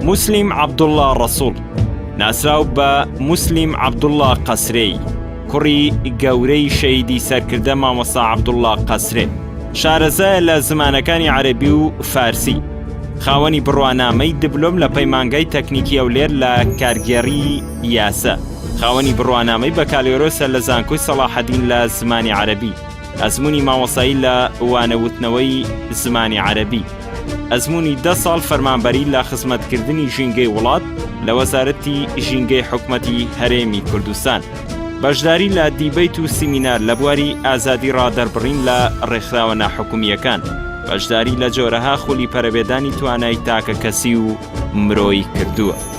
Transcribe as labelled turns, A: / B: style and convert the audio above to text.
A: مسلیم عەبدوڵڵا ڕەسوڵ ناسراو بە مسلیم عەبدوڵڵا قەسرێی کوڕی گەورەی شەیدی سەرکردە مامۆستا عەبدوڵڵا قەسرێ شارەزایە لە زمانەکانی عەرەبی و فارسی خاوەنی بڕوانامەی دبلۆم لە پەیمانگای تەکنیکی ئەولێر لە کارگێڕی یاسە خاوەنی بڕوانامەی بەکالۆرۆسە لە زانکۆی سەلاحەدین لە زمانی عەرەبی ئەزموونی مامۆسایی لە وانەوتنەوەی زمانی عەرەبی ئەزموونی 10 ساڵ فەرمانبەری لە خزمەتکردنی ژینگەی وڵات لە وەزارەتی ژینگەی حکومەتی هەرێمی کوردستان بەشداری لە دیبەیت و سیمینار لە بواری ئازادی ڕادەربڕین لە ڕێکخراوە ناحکومیەکان بەشداری لە جۆرەها خولی پەرەبێدانی توانای تاکە کەسی و مرۆی کردووە.